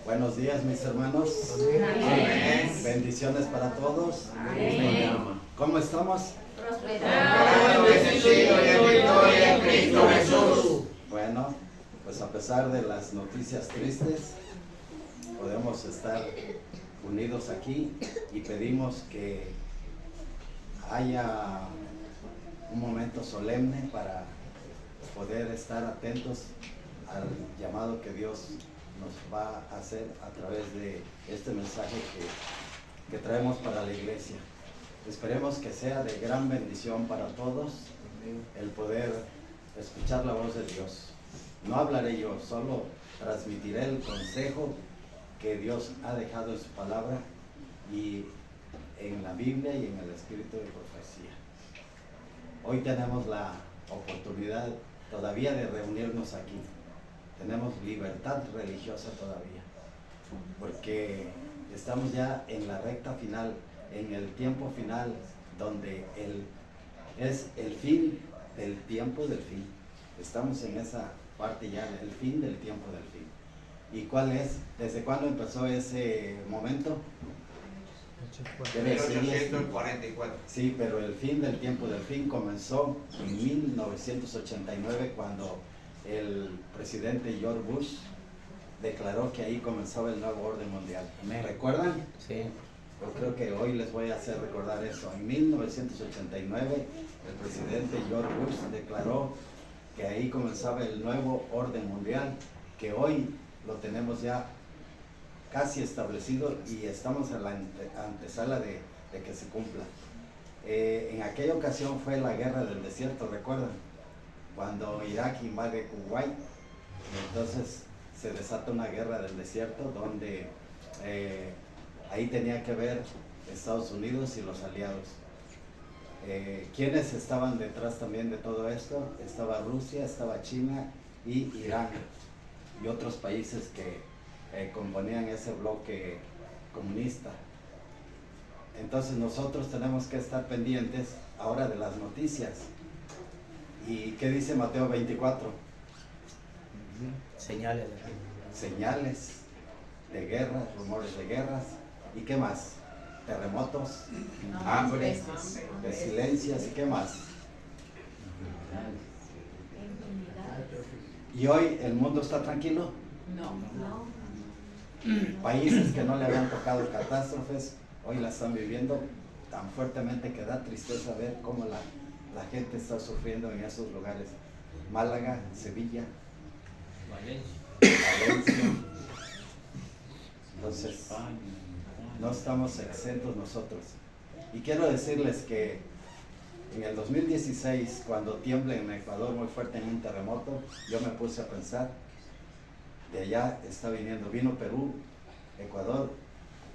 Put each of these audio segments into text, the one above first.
Buenos días, mis hermanos. Amén. Bendiciones para todos. Amén. ¿Cómo estamos? Prosperado, bendecido y en victoria en Cristo Jesús. Bueno, pues a pesar de las noticias tristes, podemos estar unidos aquí y pedimos que haya un momento solemne para poder estar atentos al llamado que Dios nos va a hacer a través de este mensaje que traemos para la iglesia. Esperemos que sea de gran bendición para todos el poder escuchar la voz de Dios. No hablaré yo, solo transmitiré el consejo que Dios ha dejado en su palabra y en la Biblia y en el espíritu de profecía. Hoy tenemos la oportunidad todavía de reunirnos aquí. Tenemos libertad religiosa todavía, porque estamos ya en la recta final, en el tiempo final, donde es el fin del tiempo del fin. Estamos en esa parte ya, el fin del tiempo del fin. ¿Y cuál es? ¿Desde cuándo empezó ese momento? 1844. Sí, pero el fin del tiempo del fin comenzó en 1989, cuando el presidente George Bush declaró que ahí comenzaba el nuevo orden mundial. ¿Me recuerdan? Sí. Yo creo que hoy les voy a hacer recordar eso. En 1989, el presidente George Bush declaró que ahí comenzaba el nuevo orden mundial, que hoy lo tenemos ya casi establecido y estamos en la antesala de que se cumpla. En aquella ocasión fue la guerra del desierto, ¿recuerdan? Cuando Irak invade Kuwait, entonces se desata una guerra del desierto donde ahí tenía que ver Estados Unidos y los aliados. ¿Quiénes estaban detrás también de todo esto? Estaba Rusia, estaba China y Irán y otros países que componían ese bloque comunista. Entonces nosotros tenemos que estar pendientes ahora de las noticias. ¿Y qué dice Mateo 24? Señales. Señales de guerras, rumores de guerras. ¿Y qué más? Terremotos, hambre, pestilencias. ¿Y qué más? ¿Y hoy el mundo está tranquilo? No. Países que no le habían tocado catástrofes, hoy la están viviendo tan fuertemente que da tristeza ver cómo la gente está sufriendo en esos lugares. Málaga, Sevilla, Valencia. Entonces, no estamos exentos nosotros. Y quiero decirles que en el 2016, cuando tiembla en Ecuador muy fuerte en un terremoto, yo me puse a pensar, de allá está vino Perú, Ecuador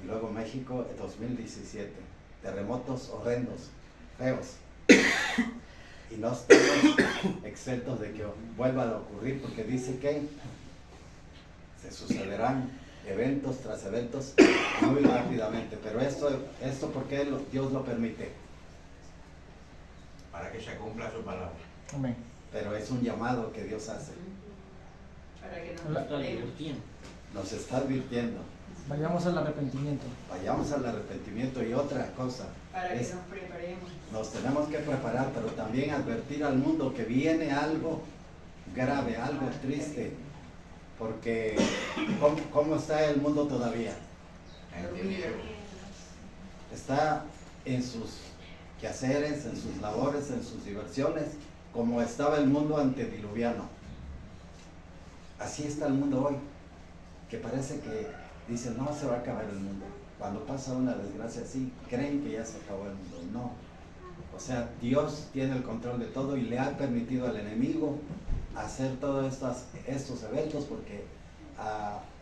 y luego México en 2017. Terremotos horrendos, feos. Y no estamos exentos de que vuelva a ocurrir, porque dice que se sucederán eventos tras eventos muy rápidamente. Pero esto ¿por qué Dios lo permite? Para que se cumpla su palabra. Amén. Pero es un llamado que Dios hace. Para que nos preparemos. Nos está advirtiendo. Vayamos al arrepentimiento. Vayamos al arrepentimiento. Y otra cosa, Para que nos preparemos. nos tenemos que preparar, pero también advertir al mundo que viene algo grave, algo triste, porque ¿cómo está el mundo todavía? Está en sus quehaceres, en sus labores, en sus diversiones, como estaba el mundo antediluviano. Así está el mundo hoy, que parece que dicen, no se va a acabar el mundo. Cuando pasa una desgracia así, creen que ya se acabó el mundo. No. O sea, Dios tiene el control de todo y le ha permitido al enemigo hacer todos estos eventos, porque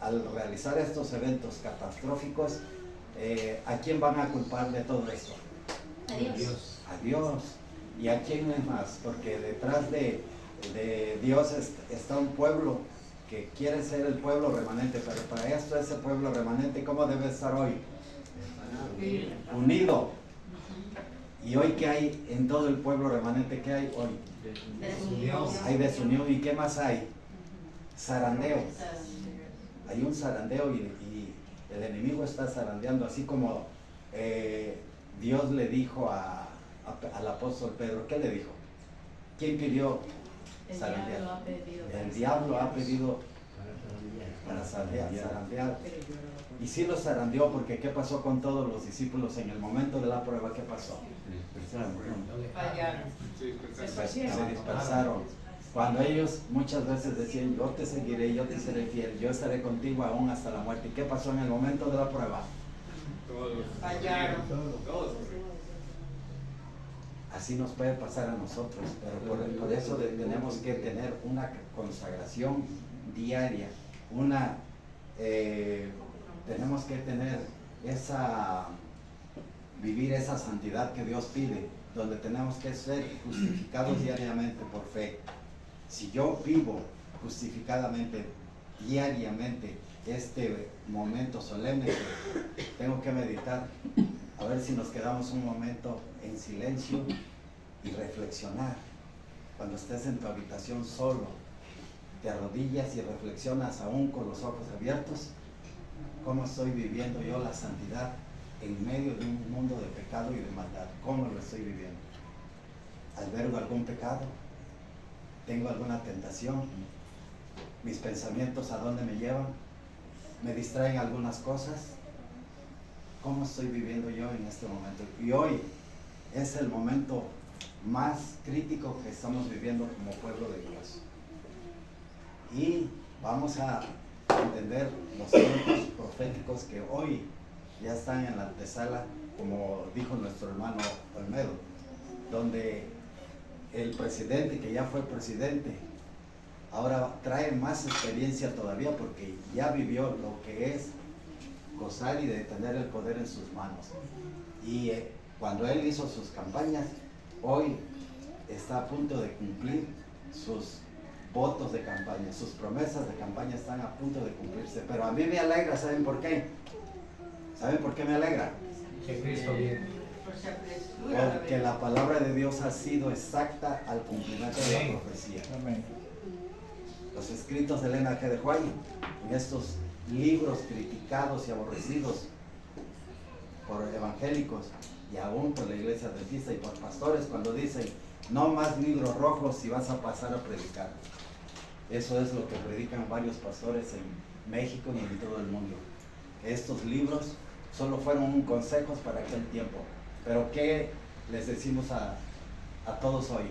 al realizar estos eventos catastróficos, ¿a quién van a culpar de todo esto? Adiós. A Dios. ¿Y a quién es más? Porque detrás de Dios está un pueblo que quiere ser el pueblo remanente, pero para esto ese pueblo remanente, ¿cómo debe estar hoy? Unido. ¿Y hoy qué hay en todo el pueblo remanente? ¿Qué hay hoy? Hay desunión. ¿Y qué más hay? Zarandeo. hay un zarandeo y el enemigo está zarandeando, así como Dios le dijo al apóstol Pedro. ¿Qué le dijo? ¿Quién pidió zarandear? El diablo ha pedido para zarandear. Y sí los zarandeó, porque ¿qué pasó con todos los discípulos en el momento de la prueba? ¿Qué pasó? Fallaron. Se dispersaron. Cuando ellos muchas veces decían, yo te seguiré, yo te seré fiel, yo estaré contigo aún hasta la muerte. ¿Y qué pasó en el momento de la prueba? Fallaron. Así nos puede pasar a nosotros, pero por eso tenemos que tener una consagración diaria, tenemos que tener vivir esa santidad que Dios pide, donde tenemos que ser justificados diariamente por fe. Si yo vivo justificadamente diariamente este momento solemne que tengo que meditar, a ver si nos quedamos un momento en silencio y reflexionar. Cuando estés en tu habitación solo, te arrodillas y reflexionas aún con los ojos abiertos, cómo estoy viviendo yo la santidad en medio de un mundo de pecado y de maldad. ¿Cómo lo estoy viviendo? ¿Albergo algún pecado? ¿Tengo alguna tentación? ¿Mis pensamientos a dónde me llevan? ¿Me distraen algunas cosas? ¿Cómo estoy viviendo yo en este momento? Y hoy es el momento más crítico que estamos viviendo como pueblo de Dios. Y vamos a entender los tiempos proféticos que hoy ya están en la antesala, como dijo nuestro hermano Olmedo, donde el presidente, que ya fue presidente, ahora trae más experiencia todavía, porque ya vivió lo que es gozar y de tener el poder en sus manos. Y cuando él hizo sus campañas, hoy está a punto de cumplir sus votos de campaña, sus promesas de campaña están a punto de cumplirse. Pero a mí me alegra, ¿saben por qué? ¿Saben por qué me alegra? Que Cristo viene. Porque la palabra de Dios ha sido exacta al cumplimiento de la profecía. Amén. Los escritos de Elena G. de White, en estos libros criticados y aborrecidos por evangélicos y aún por la iglesia adventista y por pastores, cuando dicen, no más libros rojos si vas a pasar a predicar. Eso es lo que predican varios pastores en México y en todo el mundo. Estos libros solo fueron consejos para aquel tiempo. Pero ¿qué les decimos a todos hoy?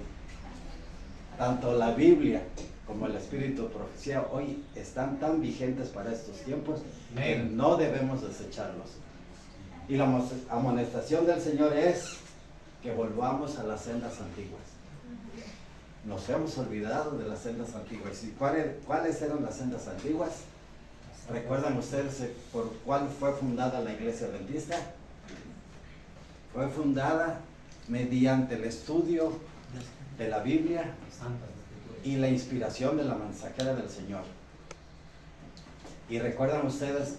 Tanto la Biblia como el Espíritu de Profecía hoy están tan vigentes para estos tiempos que no debemos desecharlos. Y la amonestación del Señor es que volvamos a las sendas antiguas. Nos hemos olvidado de las sendas antiguas. ¿Y cuáles eran las sendas antiguas? ¿Recuerdan ustedes por cuál fue fundada la iglesia adventista? Fue fundada mediante el estudio de la Biblia y la inspiración de la mensajera del Señor. ¿Y recuerdan ustedes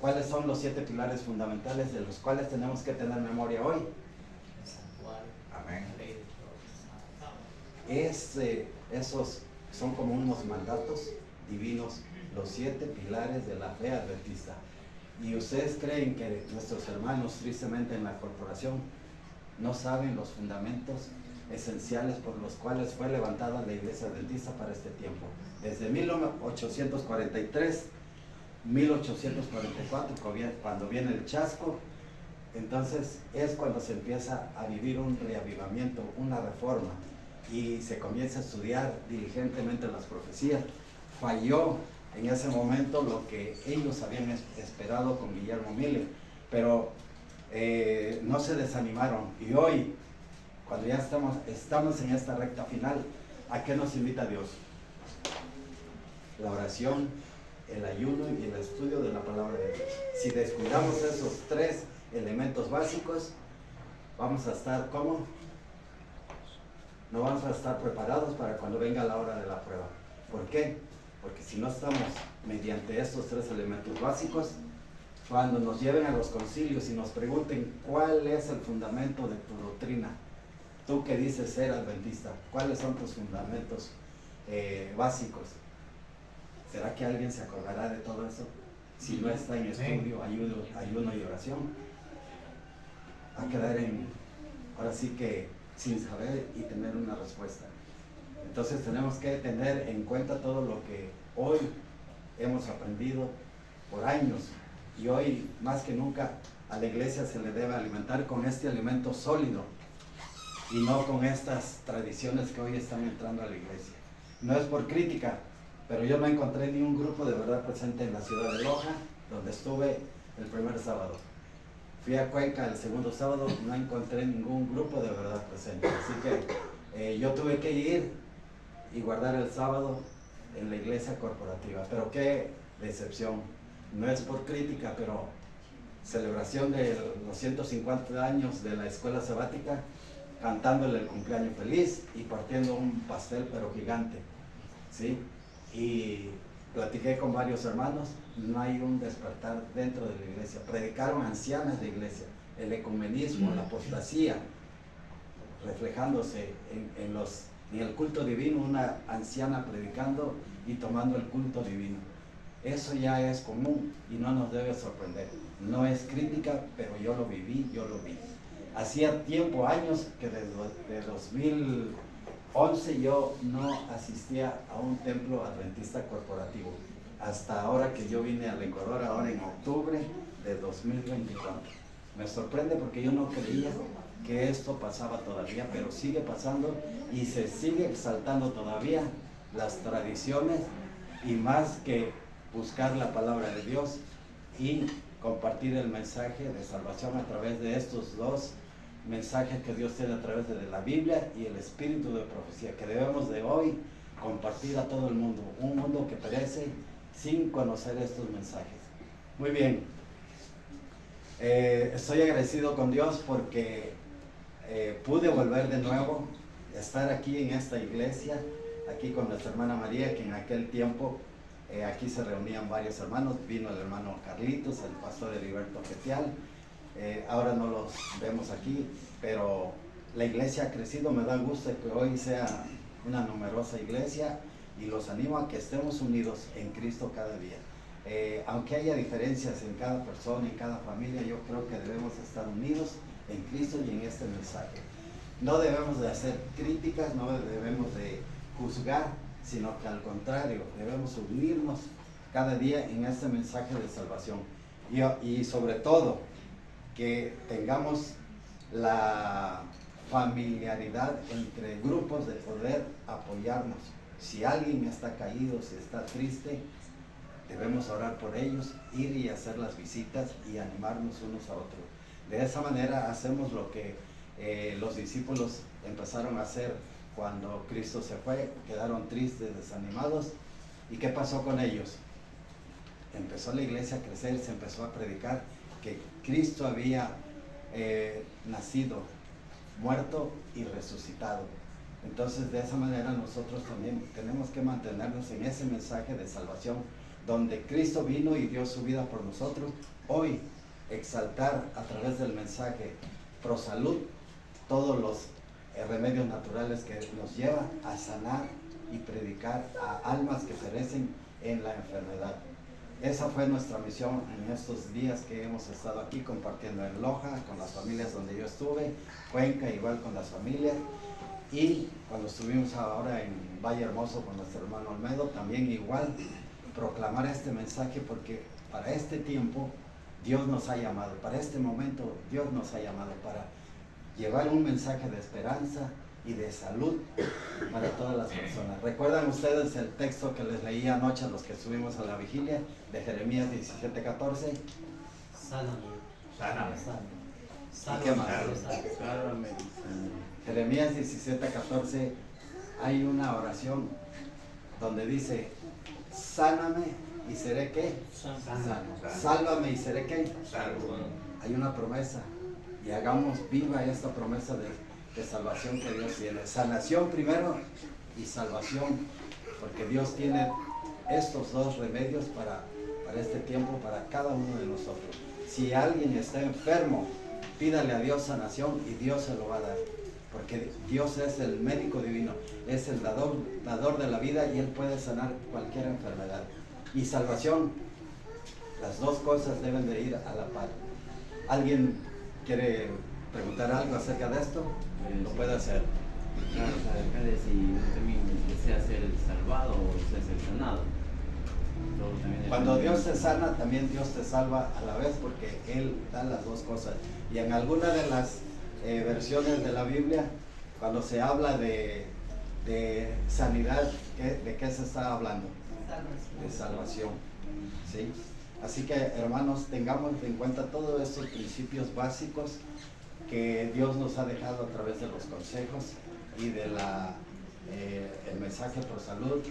cuáles son los 7 pilares fundamentales de los cuales tenemos que tener memoria hoy? Amén. Esos son como unos mandatos divinos, los 7 pilares de la fe adventista. ¿Y ustedes creen que nuestros hermanos, tristemente en la corporación, no saben los fundamentos esenciales por los cuales fue levantada la iglesia adventista para este tiempo? Desde 1843, 1844, cuando viene el chasco, entonces es cuando se empieza a vivir un reavivamiento, una reforma, y se comienza a estudiar diligentemente las profecías. Falló en ese momento lo que ellos habían esperado con Guillermo Miller, pero no se desanimaron. Y hoy, cuando ya estamos en esta recta final, ¿a qué nos invita Dios? La oración, el ayuno y el estudio de la palabra de Dios. Si descuidamos esos 3 elementos básicos, vamos a estar ¿cómo? No vamos a estar preparados para cuando venga la hora de la prueba. ¿Por qué? Porque si no estamos mediante estos 3 elementos básicos, cuando nos lleven a los concilios y nos pregunten cuál es el fundamento de tu doctrina, tú que dices ser adventista, ¿cuáles son tus fundamentos básicos? ¿Será que alguien se acordará de todo eso? Si no está en estudio, ayuno y oración. Va a quedar ahora sí que sin saber y tener una respuesta. Entonces tenemos que tener en cuenta todo lo que hoy hemos aprendido por años, y hoy más que nunca a la iglesia se le debe alimentar con este alimento sólido y no con estas tradiciones que hoy están entrando a la iglesia. No es por crítica, pero yo no encontré ni un grupo de verdad presente en la ciudad de Loja, donde estuve el primer sábado. Fui a Cuenca el segundo sábado, no encontré ningún grupo de verdad presente. Así que yo tuve que ir y guardar el sábado en la iglesia corporativa. Pero qué decepción. No es por crítica, pero celebración de los 150 años de la escuela sabática, cantándole el cumpleaños feliz y partiendo un pastel pero gigante, ¿sí? Y platiqué con varios hermanos, no hay un despertar dentro de la iglesia. Predicaron ancianas de iglesia, el ecumenismo, la apostasía, reflejándose en el culto divino, una anciana predicando y tomando el culto divino. Eso ya es común y no nos debe sorprender. No es crítica, pero yo lo viví, yo lo vi. Hacía tiempo, años, que desde 2011 yo no asistía a un templo adventista corporativo. Hasta ahora que yo vine al Ecuador, ahora en octubre de 2024. Me sorprende porque yo no creía que esto pasaba todavía, pero sigue pasando y se sigue exaltando todavía las tradiciones, y más que buscar la palabra de Dios y compartir el mensaje de salvación a través de estos dos mensajes que Dios tiene a través de la Biblia y el espíritu de profecía, que debemos de hoy compartir a todo el mundo, un mundo que perece sin conocer estos mensajes. Muy bien, estoy agradecido con Dios porque pude volver de nuevo, estar aquí en esta iglesia, aquí con nuestra hermana María, que en aquel tiempo aquí se reunían varios hermanos. Vino el hermano Carlitos, el pastor Heriberto Getial. Ahora no los vemos aquí, pero la iglesia ha crecido. Me da gusto que hoy sea una numerosa iglesia y los animo a que estemos unidos en Cristo cada día. Aunque haya diferencias en cada persona, en cada familia, yo creo que debemos estar unidos en Cristo y en este mensaje. No debemos de hacer críticas, no debemos de juzgar, sino que al contrario, debemos unirnos cada día en este mensaje de salvación. Y sobre todo, que tengamos la familiaridad entre grupos de poder apoyarnos. Si alguien está caído, si está triste, debemos orar por ellos, ir y hacer las visitas y animarnos unos a otros. De esa manera hacemos lo que los discípulos empezaron a hacer cuando Cristo se fue. Quedaron tristes, desanimados. ¿Y qué pasó con ellos? Empezó la iglesia a crecer, se empezó a predicar que Cristo había nacido, muerto y resucitado. Entonces, de esa manera nosotros también tenemos que mantenernos en ese mensaje de salvación, donde Cristo vino y dio su vida por nosotros. Hoy, exaltar a través del mensaje pro salud todos los remedios naturales que nos llevan a sanar y predicar a almas que perecen en la enfermedad. Esa fue nuestra misión en estos días que hemos estado aquí compartiendo en Loja, con las familias donde yo estuve, Cuenca igual con las familias, y cuando estuvimos ahora en Valle Hermoso con nuestro hermano Olmedo, también igual proclamar este mensaje, porque para este tiempo Dios nos ha llamado, para este momento Dios nos ha llamado para llevar un mensaje de esperanza y de salud para todas las personas. ¿Recuerdan ustedes el texto que les leí anoche a los que subimos a la vigilia de Jeremías 17:14? Sáname. ¿Y qué más? Jeremías 17:14 hay una oración donde dice: sáname y seré ¿qué? Sálvame y seré ¿qué? Salvo. Hay una promesa, y hagamos viva esta promesa de salvación que Dios tiene. Sanación primero y salvación, porque Dios tiene estos dos remedios para este tiempo, para cada uno de nosotros. Si alguien está enfermo, pídale a Dios sanación y Dios se lo va a dar, porque Dios es el médico divino, es el dador de la vida, y Él puede sanar cualquier enfermedad. y salvación. Las dos cosas deben de ir a la par. ¿Alguien quiere preguntar algo acerca de esto? Lo puede hacer. Claro, o sea, depende si uno también desea ser salvado o desea ser sanado. Todo también Cuando depende. Dios te sana, también Dios te salva a la vez, porque Él da las dos cosas. Y en alguna de las versiones de la Biblia, cuando se habla de sanidad, ¿de qué se está hablando? De salvación. ¿Sí? Así que, hermanos, tengamos en cuenta todos estos principios básicos que Dios nos ha dejado a través de los consejos y de el mensaje por salud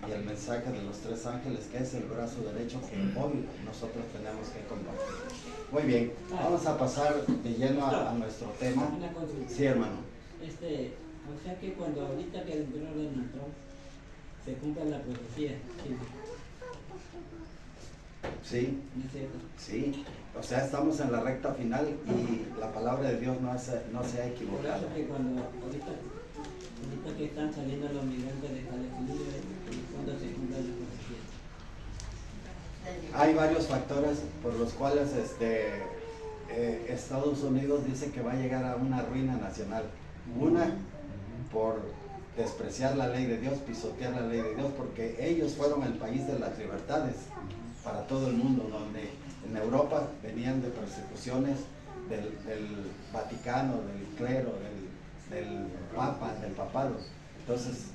y el mensaje de los 3 ángeles, que es el brazo derecho que hoy nosotros tenemos que compartir. Muy bien, vamos a pasar de lleno a nuestro tema. Una consulta. Sí, hermano. O sea que cuando ahorita que entró Donald Trump, se cumple la profecía, Sí, ¿no es cierto? sí. O sea, estamos en la recta final y la palabra de Dios no se ha Por equivocado. eso que cuando ahorita que están saliendo los migrantes de Estados Unidos, cuando se cumple la profecía. Hay varios factores por los cuales Estados Unidos dice que va a llegar a una ruina nacional. Una, por despreciar la ley de Dios, pisotear la ley de Dios, porque ellos fueron el país de las libertades para todo el mundo, donde en Europa venían de persecuciones del Vaticano, del clero, del Papa, del papado. Entonces,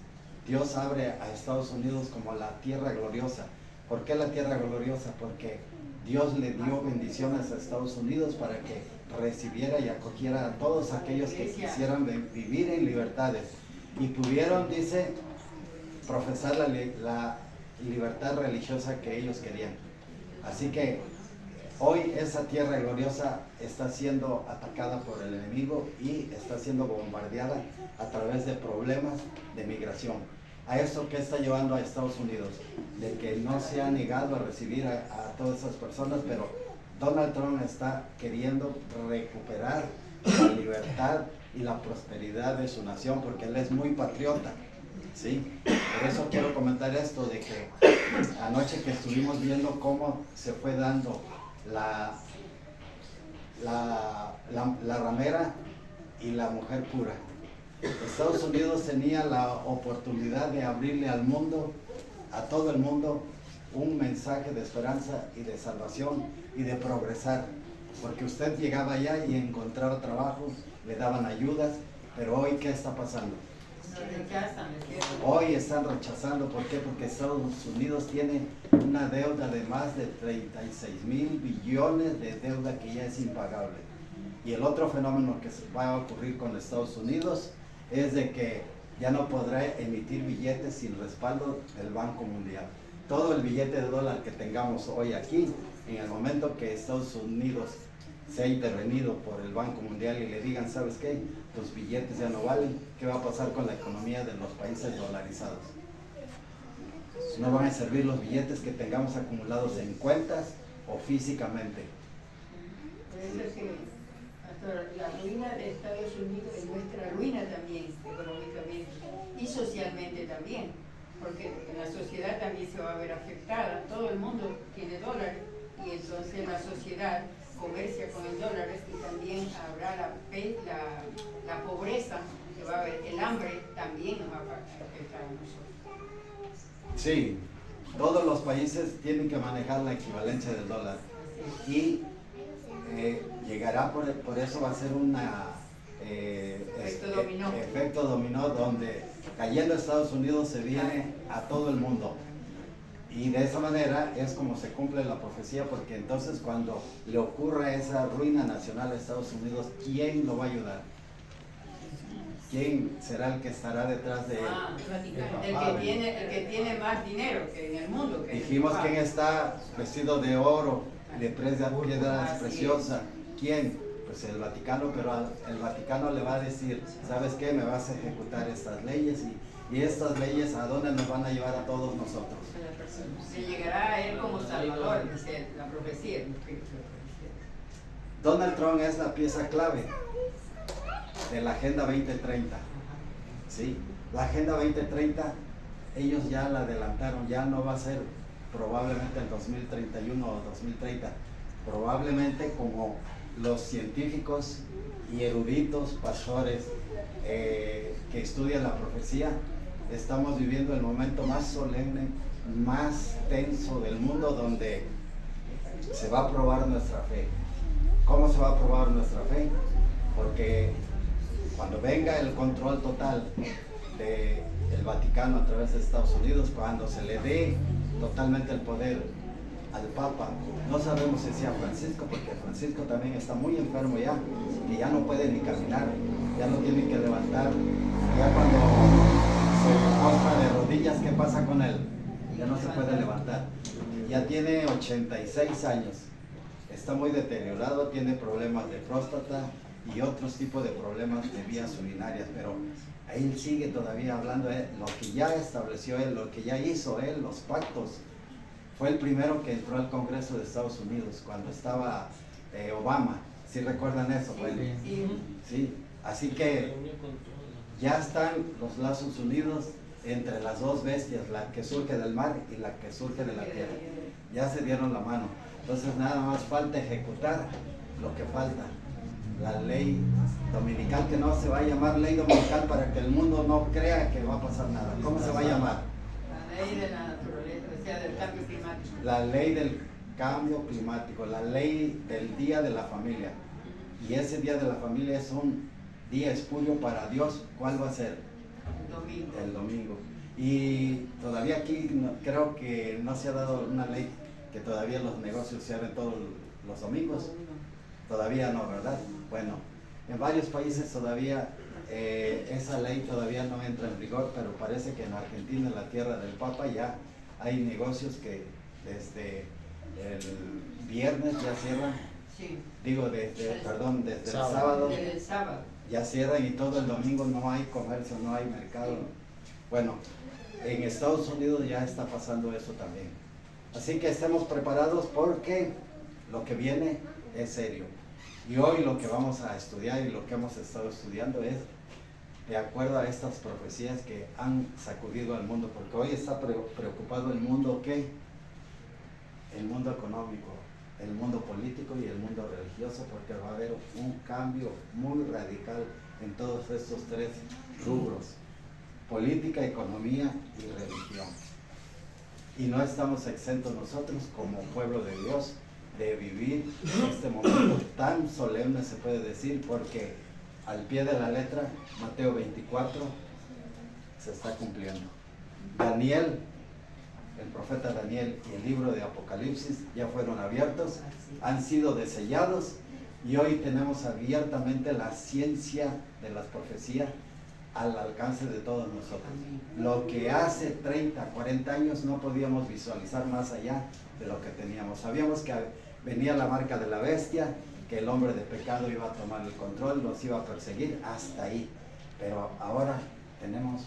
Dios abre a Estados Unidos como la tierra gloriosa. ¿Por qué la tierra gloriosa? Porque Dios le dio bendiciones a Estados Unidos para que recibiera y acogiera a todos aquellos que quisieran vivir en libertades y pudieron, dice, profesar la libertad religiosa que ellos querían. Así que hoy esa tierra gloriosa está siendo atacada por el enemigo y está siendo bombardeada a través de problemas de migración. ¿A esto qué está llevando a Estados Unidos? De que no se ha negado a recibir a todas esas personas, pero Donald Trump está queriendo recuperar la libertad y la prosperidad de su nación, porque él es muy patriota, ¿sí? Por eso quiero comentar esto, de que anoche que estuvimos viendo cómo se fue dando la ramera y la mujer pura. Estados Unidos tenía la oportunidad de abrirle al mundo, a todo el mundo, un mensaje de esperanza y de salvación y de progresar, porque usted llegaba allá y encontraba trabajo, le daban ayudas, pero hoy ¿qué está pasando? Nos rechazan, ¿es cierto? Hoy están rechazando. ¿Por qué? Porque Estados Unidos tiene una deuda de más de 36,000 billones de deuda que ya es impagable. Y el otro fenómeno que va a ocurrir con Estados Unidos es de que ya no podrá emitir billetes sin respaldo del Banco Mundial. Todo el billete de dólar que tengamos hoy aquí, en el momento que Estados Unidos se ha intervenido por el Banco Mundial y le digan, ¿sabes qué? Tus billetes ya no valen. ¿Qué va a pasar con la economía de los países dolarizados? No van a servir los billetes que tengamos acumulados en cuentas o físicamente. Por eso es que pastor, la ruina de Estados Unidos es nuestra ruina también, económicamente y socialmente también, porque la sociedad también se va a ver afectada. Todo el mundo tiene dólares y entonces la sociedad comercia con el dólar y también habrá la pobreza, que va a haber el hambre, también nos va a afectar a nosotros. Sí, todos los países tienen que manejar la equivalencia del dólar y llegará, por eso va a ser una efecto dominó, donde cayendo Estados Unidos se viene a todo el mundo. Y de esa manera es como se cumple la profecía, porque entonces cuando le ocurra esa ruina nacional a Estados Unidos, ¿quién lo va a ayudar? ¿Quién será el que estará detrás de él? El que tiene más dinero que en el mundo. Que Dijimos quién está vestido de oro, de piedras preciosas. ¿Quién? Pues el Vaticano, pero el Vaticano le va a decir, ¿sabes qué? Me vas a ejecutar estas leyes y estas leyes, ¿a dónde nos van a llevar a todos nosotros? Se llegará a él como Salvador, dice la profecía. Donald Trump es la pieza clave de la Agenda 2030. ¿Sí? La Agenda 2030, ellos ya la adelantaron, ya no va a ser probablemente en 2031 o 2030, probablemente como los científicos y eruditos pastores que estudian la profecía, estamos viviendo el momento más solemne, más tenso del mundo, donde se va a probar nuestra fe. ¿Cómo se va a probar nuestra fe? Porque cuando venga el control total del Vaticano a través de Estados Unidos, cuando se le dé totalmente el poder al Papa, no sabemos si sea Francisco, porque Francisco también está muy enfermo ya, y ya no puede ni caminar, ya no tiene que levantar, ya cuando se postra de rodillas, ¿qué pasa con él? Ya no se puede levantar, ya tiene 86 años, está muy deteriorado, tiene problemas de próstata y otros tipos de problemas de vías urinarias, pero él sigue todavía hablando de lo que ya estableció él, lo que ya hizo él, los pactos. Fue el primero que entró al Congreso de Estados Unidos cuando estaba Obama. ¿Sí recuerdan eso? Bueno, sí. Así que ya están los lazos unidos entre las dos bestias, la que surge del mar y la que surge de la tierra. Ya se dieron la mano. Entonces nada más falta ejecutar lo que falta. La ley dominical, que no se va a llamar ley dominical para que el mundo no crea que va a pasar nada. ¿Cómo se va a llamar? La ley de la naturaleza, o sea, del cambio climático. La ley del cambio climático, la ley del día de la familia. Y ese día de la familia es un día espurio para Dios. ¿Cuál va a ser? Domingo. El domingo. Y todavía aquí creo que no se ha dado una ley que todavía los negocios cierren todos los domingos. Todavía no, ¿verdad? Bueno, en varios países todavía esa ley todavía no entra en vigor, pero parece que en Argentina, en la tierra del Papa, ya hay negocios que desde el viernes ya cierran. Sí. Digo, desde el sábado Desde el sábado. ya cierran, y todo el domingo no hay comercio, no hay mercado. Bueno, en Estados Unidos ya está pasando eso también. Así que estemos preparados, porque lo que viene es serio. Y hoy lo que vamos a estudiar y lo que hemos estado estudiando es de acuerdo a estas profecías que han sacudido al mundo, porque hoy está preocupado el mundo, ¿qué? El mundo económico, el mundo político y el mundo religioso, porque va a haber un cambio muy radical en todos estos tres rubros: política, economía y religión. Y no estamos exentos nosotros como pueblo de Dios de vivir este momento tan solemne, se puede decir, porque al pie de la letra, Mateo 24 se está cumpliendo. Daniel, el profeta Daniel, y el libro de Apocalipsis ya fueron abiertos, han sido desellados, y hoy tenemos abiertamente la ciencia de las profecías al alcance de todos nosotros. Lo que hace 30, 40 años no podíamos visualizar más allá de lo que teníamos. Sabíamos que venía la marca de la bestia, que el hombre de pecado iba a tomar el control, nos iba a perseguir, hasta ahí. Pero ahora tenemos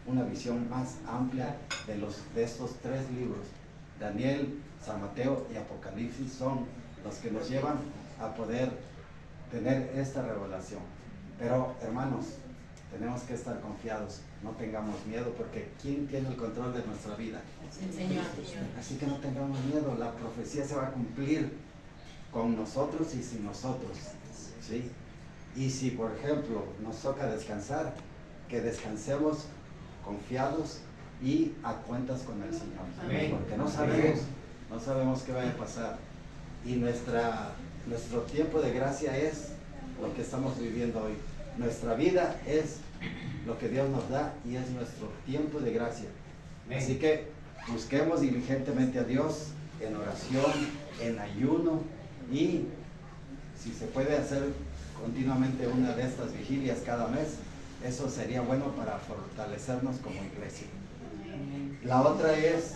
una visión más amplia de estos tres libros. Daniel, San Mateo y Apocalipsis son los que nos llevan a poder tener esta revelación. Pero, hermanos, tenemos que estar confiados, no tengamos miedo, porque ¿quién tiene el control de nuestra vida? El Señor. Así que no tengamos miedo, la profecía se va a cumplir con nosotros y sin nosotros, ¿sí? Y si, por ejemplo, nos toca descansar, que descansemos confiados y a cuentas con el Señor. Amén. Porque no sabemos qué vaya a pasar. Y nuestro tiempo de gracia es lo que estamos viviendo hoy. Nuestra vida es lo que Dios nos da, y es nuestro tiempo de gracia. Así que busquemos diligentemente a Dios en oración, en ayuno, y si se puede hacer continuamente una de estas vigilias cada mes, eso sería bueno para fortalecernos como iglesia. La otra es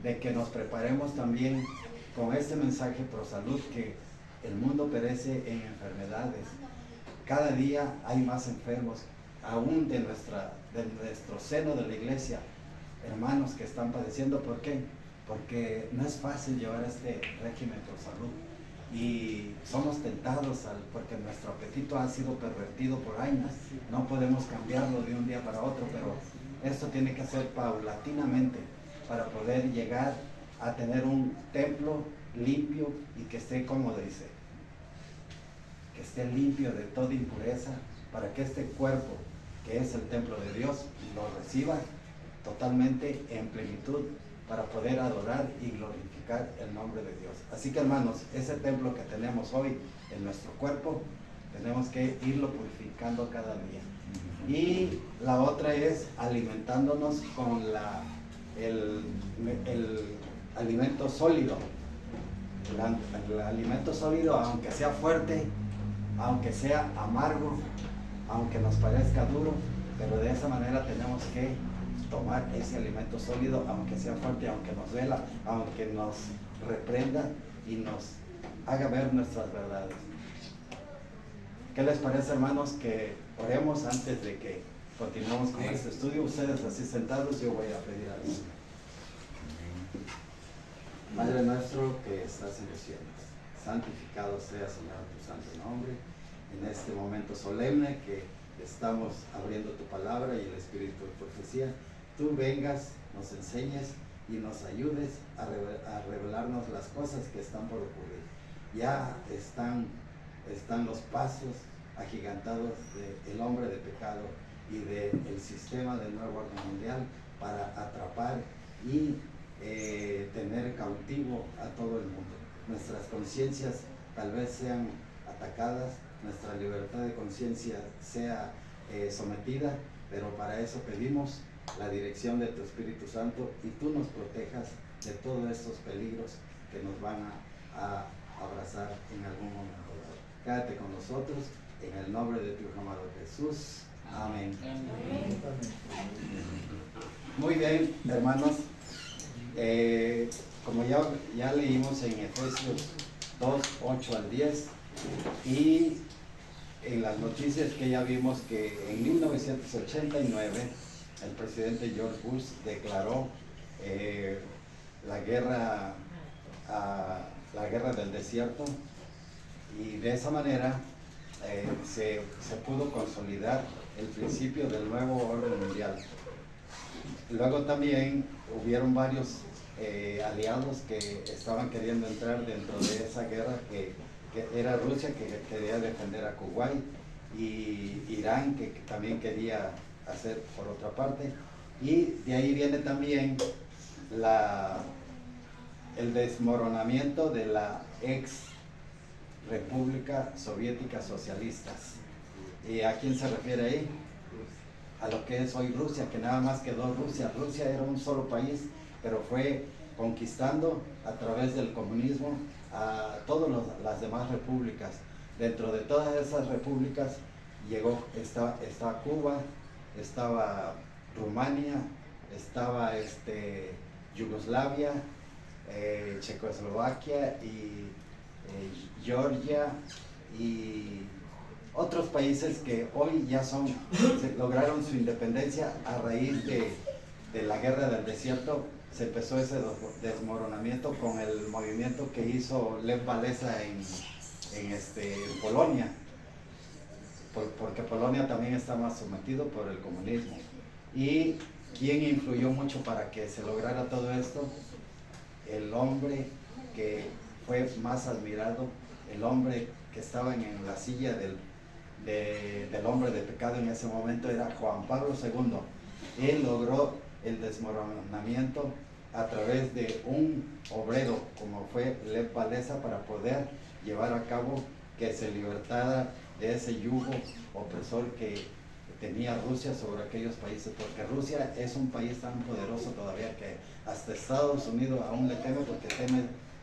de que nos preparemos también con este mensaje pro salud, que el mundo perece en enfermedades. Cada día hay más enfermos, aún de nuestro seno de la iglesia, hermanos que están padeciendo. ¿Por qué? Porque no es fácil llevar este régimen pro salud, y somos tentados porque nuestro apetito ha sido pervertido por años. No podemos cambiarlo de un día para otro, pero esto tiene que ser paulatinamente para poder llegar a tener un templo limpio y que esté, como dice, que esté limpio de toda impureza, para que este cuerpo, que es el templo de Dios, lo reciba totalmente en plenitud, para poder adorar y glorificar el nombre de Dios. Así que, hermanos, ese templo que tenemos hoy en nuestro cuerpo, tenemos que irlo purificando cada día. Y la otra es alimentándonos con el alimento sólido. El alimento sólido, aunque sea fuerte, aunque sea amargo, aunque nos parezca duro, pero de esa manera tenemos que tomar ese alimento sólido, aunque sea fuerte, aunque nos duela, aunque nos reprenda y nos haga ver nuestras verdades. ¿Qué les parece, hermanos, que oremos antes de que continuemos con este estudio? Ustedes así sentados, yo voy a pedir a Dios. Padre nuestro que estás en los cielos, santificado sea, Señor, tu santo nombre. En este momento solemne que estamos abriendo tu palabra y el espíritu de profecía, tú vengas, nos enseñes y nos ayudes a revelarnos las cosas que están por ocurrir. Ya están los pasos agigantados del hombre de pecado y del sistema del nuevo orden mundial para atrapar y tener cautivo a todo el mundo. Nuestras conciencias tal vez sean atacadas, nuestra libertad de conciencia sea sometida, pero para eso pedimos la dirección de tu Espíritu Santo y tú nos protejas de todos estos peligros que nos van a abrazar en algún momento dado. Quédate con nosotros en el nombre de tu amado Jesús. Amén. Amén. Muy bien, hermanos. Como ya leímos en Efesios 2, 8 al 10, y en las noticias que ya vimos que en 1989 el presidente George Bush declaró la guerra del desierto, y de esa manera se pudo consolidar el principio del nuevo orden mundial. Luego también hubieron varios aliados que estaban queriendo entrar dentro de esa guerra, que era Rusia, que quería defender a Kuwait, y Irán, que también quería hacer por otra parte, y de ahí viene también el desmoronamiento de la ex República Soviética Socialistas. ¿Y a quién se refiere ahí? A lo que es hoy Rusia, que nada más quedó Rusia. Rusia era un solo país, pero fue conquistando a través del comunismo a todas las demás repúblicas. Dentro de todas esas repúblicas estaba Cuba, estaba Rumania, estaba Yugoslavia, Checoslovaquia y Georgia y otros países que hoy ya lograron su independencia a raíz de la guerra del desierto. Se empezó ese desmoronamiento con el movimiento que hizo Lech Walesa en Polonia, porque Polonia también estaba sometido por el comunismo. ¿Y quién influyó mucho para que se lograra todo esto? El hombre que fue más admirado, el hombre que estaba en la silla del hombre de pecado en ese momento, era Juan Pablo II. Él logró el desmoronamiento a través de un obrero como fue Lech Walesa, para poder llevar a cabo que se libertara de ese yugo opresor que tenía Rusia sobre aquellos países, porque Rusia es un país tan poderoso todavía que hasta Estados Unidos aún le teme, porque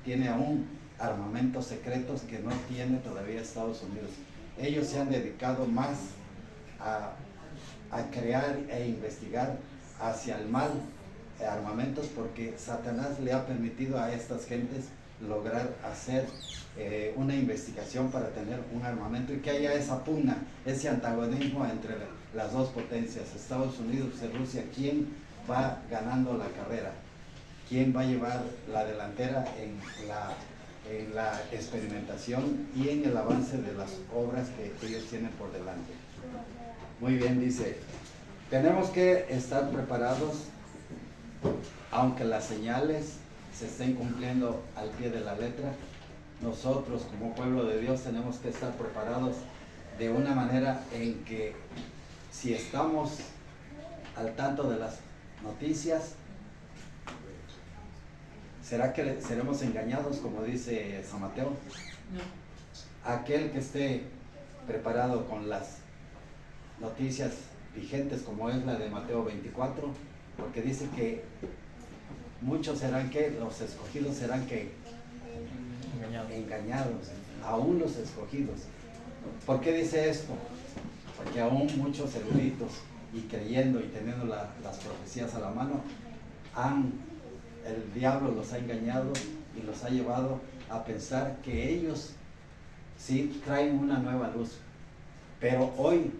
tiene aún armamentos secretos que no tiene todavía Estados Unidos. Ellos se han dedicado más a crear e investigar hacia el mal armamentos, porque Satanás le ha permitido a estas gentes lograr hacer una investigación para tener un armamento, y que haya esa pugna, ese antagonismo entre las dos potencias, Estados Unidos y Rusia. ¿Quién va ganando la carrera? ¿Quién va a llevar la delantera en la experimentación y en el avance de las obras que ellos tienen por delante? Muy bien, dice, tenemos que estar preparados, aunque las señales se estén cumpliendo al pie de la letra. Nosotros como pueblo de Dios tenemos que estar preparados de una manera en que si estamos al tanto de las noticias, ¿será que seremos engañados como dice San Mateo? No. Aquel que esté preparado con las noticias vigentes como es la de Mateo 24, porque dice que muchos serán que, los escogidos serán que engañados, aún los escogidos. ¿Por qué dice esto? Porque aún muchos eruditos y creyendo y teniendo las profecías a la mano, el diablo los ha engañado y los ha llevado a pensar que ellos sí traen una nueva luz. Pero hoy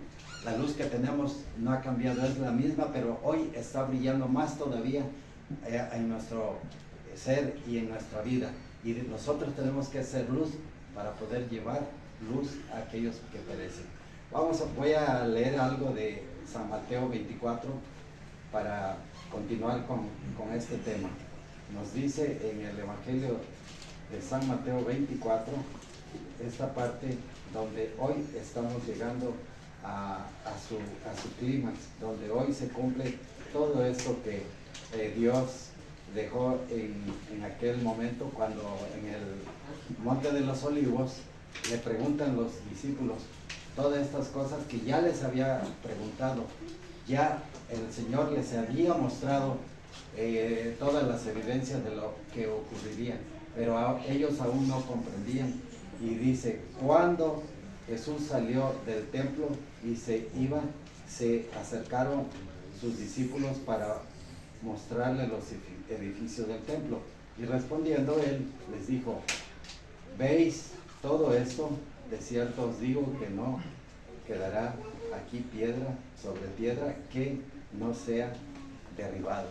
la luz que tenemos no ha cambiado, es la misma, pero hoy está brillando más todavía en nuestro ser y en nuestra vida. Y nosotros tenemos que hacer luz para poder llevar luz a aquellos que perecen. Voy a leer algo de San Mateo 24 para continuar con este tema. Nos dice en el Evangelio de San Mateo 24, esta parte donde hoy estamos llegando a su clímax, donde hoy se cumple todo esto que Dios dejó en aquel momento cuando en el Monte de los Olivos le preguntan los discípulos todas estas cosas que ya les había preguntado, ya el Señor les había mostrado todas las evidencias de lo que ocurriría, pero ellos aún no comprendían. Y dice, cuando Jesús salió del templo y se acercaron sus discípulos para mostrarle los edificios del templo. Y respondiendo él, les dijo, ¿veis todo esto? De cierto os digo que no quedará aquí piedra sobre piedra que no sea derribada.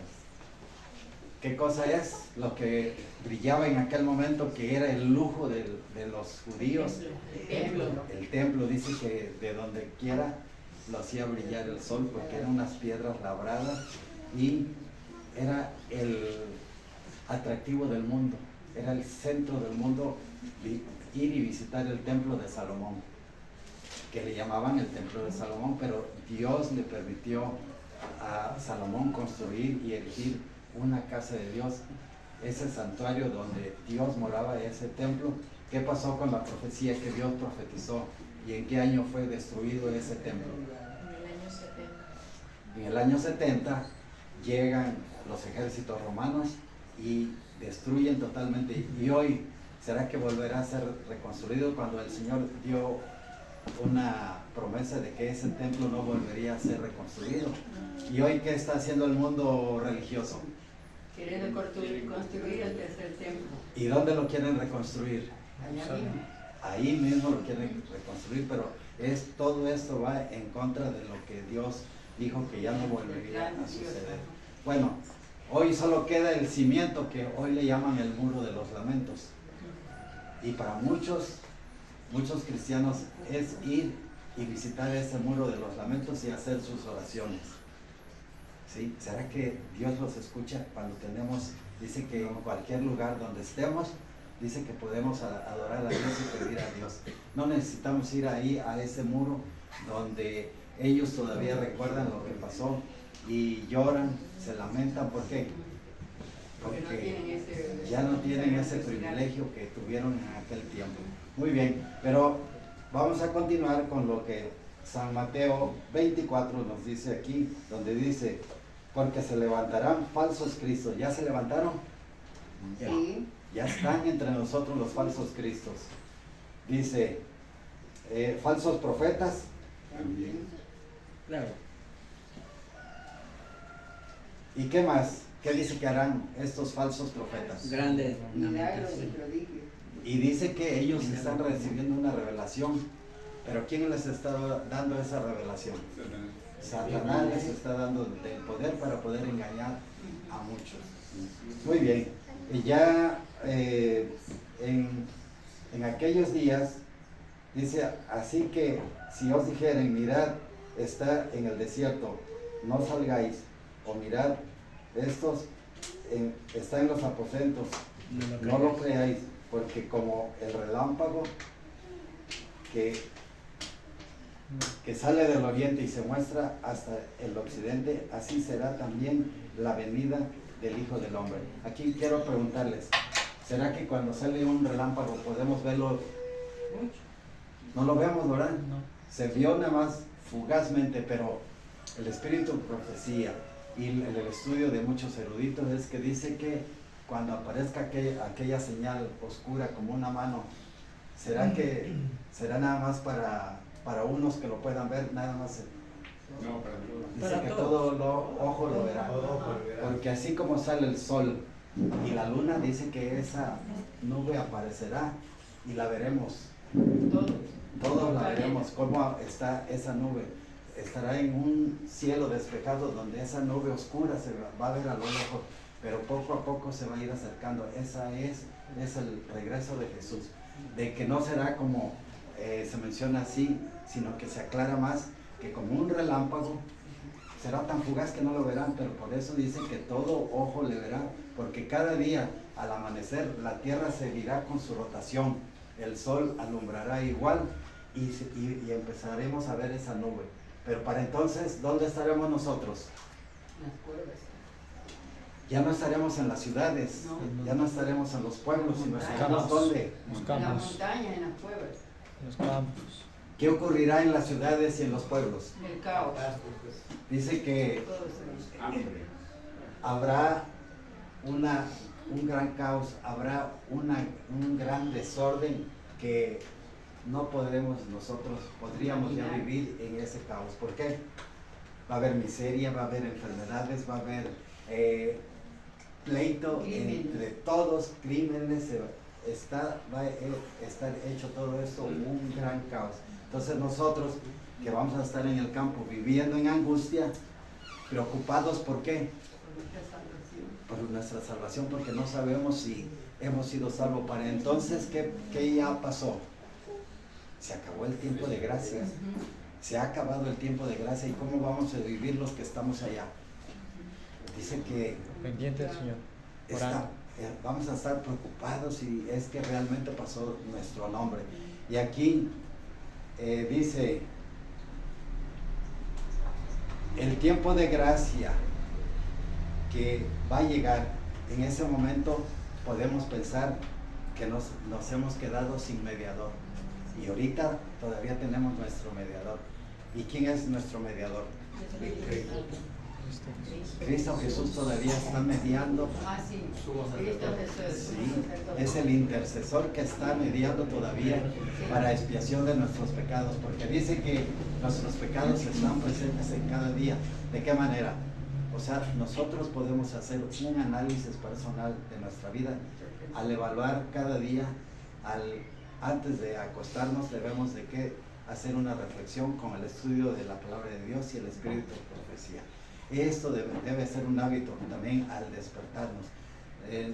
¿Qué cosa es? Lo que brillaba en aquel momento, que era el lujo de los judíos. El templo dice que de donde quiera lo hacía brillar el sol, porque eran unas piedras labradas y era el atractivo del mundo, era el centro del mundo, ir y visitar el templo de Salomón, que le llamaban el templo de Salomón, pero Dios le permitió a Salomón construir y erigir una casa de Dios, ese santuario donde Dios moraba, ese templo. ¿Qué pasó con la profecía que Dios profetizó? ¿Y en qué año fue destruido ese templo? En el año 70. En el año 70 llegan los ejércitos romanos y destruyen totalmente. Y hoy, ¿será que volverá a ser reconstruido cuando el Señor dio una promesa de que ese templo no volvería a ser reconstruido? ¿Y hoy qué está haciendo el mundo religioso? Queriendo construir el tercer templo. ¿Y dónde lo quieren reconstruir? Allá mismo. Ahí mismo lo quieren reconstruir, pero todo esto va en contra de lo que Dios dijo que ya no volvería a suceder. Bueno, hoy solo queda el cimiento que hoy le llaman el muro de los lamentos. Y para muchos cristianos es ir y visitar ese muro de los lamentos y hacer sus oraciones. ¿Sí? ¿Será que Dios los escucha cuando dice que en cualquier lugar donde estemos, dice que podemos adorar a Dios y pedir a Dios? No necesitamos ir ahí a ese muro donde ellos todavía recuerdan lo que pasó y lloran, se lamentan. ¿Por qué? Porque ya no tienen ese privilegio que tuvieron en aquel tiempo. Muy bien, pero vamos a continuar con lo que San Mateo 24 nos dice aquí, donde dice, porque se levantarán falsos cristos. ¿Ya se levantaron? Sí. Ya están entre nosotros los falsos cristos. Dice, falsos profetas. Claro. ¿Y qué más? ¿Qué dice que harán estos falsos profetas? Grandes Milagros y prodigios. Y dice que ellos están recibiendo una revelación. Pero ¿quién les está dando esa revelación? Satanás les está dando el poder para poder engañar a muchos. Muy bien. Y ya en aquellos días dice, así que si os dijeren, mirad, está en el desierto, no salgáis, o mirad, estos está en los aposentos, no lo creáis, porque como el relámpago que sale del oriente y se muestra hasta el occidente, así será también la venida del Hijo del Hombre. Aquí quiero preguntarles, ¿será que cuando sale un relámpago podemos verlo? No lo vemos, ¿verdad? No. Se vio nada más fugazmente, pero el espíritu profecía y el estudio de muchos eruditos es que dice que cuando aparezca aquella señal oscura como una mano, ¿será que será nada más para unos que lo puedan ver? Nada más. No, para todos. Dice Para que todos. todo ojo lo verá. Todo ojo lo verá. Porque así como sale el sol y la luna, dice que esa nube aparecerá y la veremos. Todos la veremos, cómo está esa nube. Estará en un cielo despejado donde esa nube oscura se va a ver a lo lejos, pero poco a poco se va a ir acercando. Esa es el regreso de Jesús. De que no será como se menciona así, sino que se aclara más, que como un relámpago, será tan fugaz que no lo verán, pero por eso dice que todo ojo le verá, porque cada día al amanecer la tierra seguirá con su rotación, el sol alumbrará igual y empezaremos a ver esa nube. Pero para entonces, ¿dónde estaremos nosotros? Las cuevas. Ya no estaremos en las ciudades, No. ya no estaremos en los pueblos, sino Los estaremos campos. ¿dónde? Los En las campos. montañas, en las cuevas. Los campos. ¿Qué ocurrirá en las ciudades y en los pueblos? El caos. Dice que Todo eso. Hambre. habrá un gran caos, habrá un gran desorden que no podríamos ya vivir en ese caos. ¿Por qué? Va a haber miseria, va a haber enfermedades, va a haber pleito entre todos, crímenes, va a estar hecho todo esto un gran caos. Entonces nosotros que vamos a estar en el campo viviendo en angustia, preocupados, ¿por qué? Por nuestra salvación, porque no sabemos si hemos sido salvos. Para entonces, ¿qué ya pasó? Se acabó el tiempo de gracia. Se ha acabado el tiempo de gracia. ¿Y cómo vamos a vivir los que estamos allá? Dice que Pendiente del Señor. Orando. vamos a estar preocupados si es que realmente pasó nuestro nombre. Y aquí dice, el tiempo de gracia que va a llegar, en ese momento podemos pensar que nos hemos quedado sin mediador. Y ahorita todavía tenemos nuestro mediador. ¿Y quién es nuestro mediador? Cristo Jesús todavía está mediando. Ah, sí. Cristo Jesús. Sí, es el intercesor que está mediando todavía para expiación de nuestros pecados, porque dice que nuestros pecados están presentes en cada día. ¿De qué manera? O sea, nosotros podemos hacer un análisis personal de nuestra vida al evaluar cada día, antes de acostarnos debemos de hacer una reflexión con el estudio de la palabra de Dios y el espíritu de profecía. Esto debe ser un hábito también al despertarnos.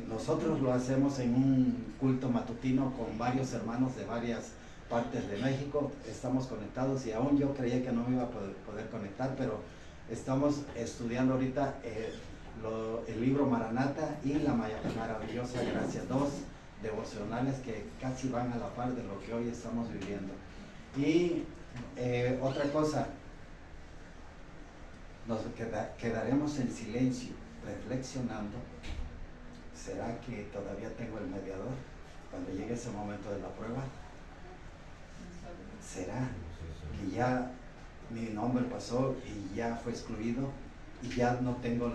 Nosotros lo hacemos en un culto matutino con varios hermanos de varias partes de México. Estamos conectados y aún yo creía que no me iba a poder conectar, pero estamos estudiando ahorita el libro Maranata y la maravillosa gracia, dos devocionales que casi van a la par de lo que hoy estamos viviendo. Y otra cosa, nos quedaremos en silencio reflexionando. ¿Será que todavía tengo el mediador cuando llegue ese momento de la prueba? ¿Será que ya mi nombre pasó y ya fue excluido y ya no tengo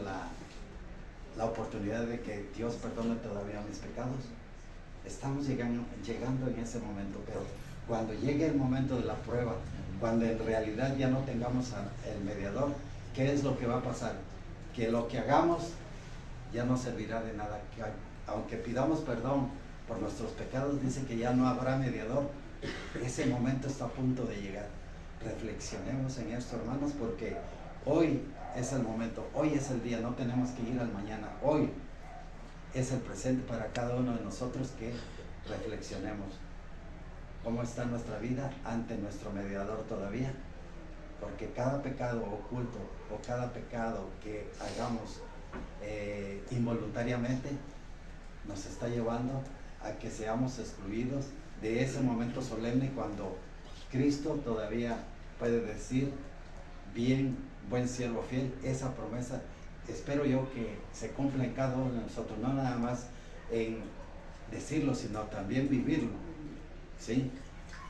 la oportunidad de que Dios perdone todavía mis pecados? Estamos llegando en ese momento, pero cuando llegue el momento de la prueba, cuando en realidad ya no tengamos el mediador, ¿qué es lo que va a pasar? Que lo que hagamos ya no servirá de nada. Aunque pidamos perdón por nuestros pecados, dice que ya no habrá mediador. Ese momento está a punto de llegar. Reflexionemos en esto, hermanos, porque hoy es el momento, hoy es el día, no tenemos que ir al mañana. Hoy es el presente para cada uno de nosotros, que reflexionemos cómo está nuestra vida ante nuestro mediador todavía, porque cada pecado oculto o cada pecado que hagamos involuntariamente nos está llevando a que seamos excluidos de ese momento solemne cuando Cristo todavía puede decir, bien, buen siervo fiel. Esa promesa espero yo que se cumpla en cada uno de nosotros, no nada más en decirlo, sino también vivirlo, ¿sí?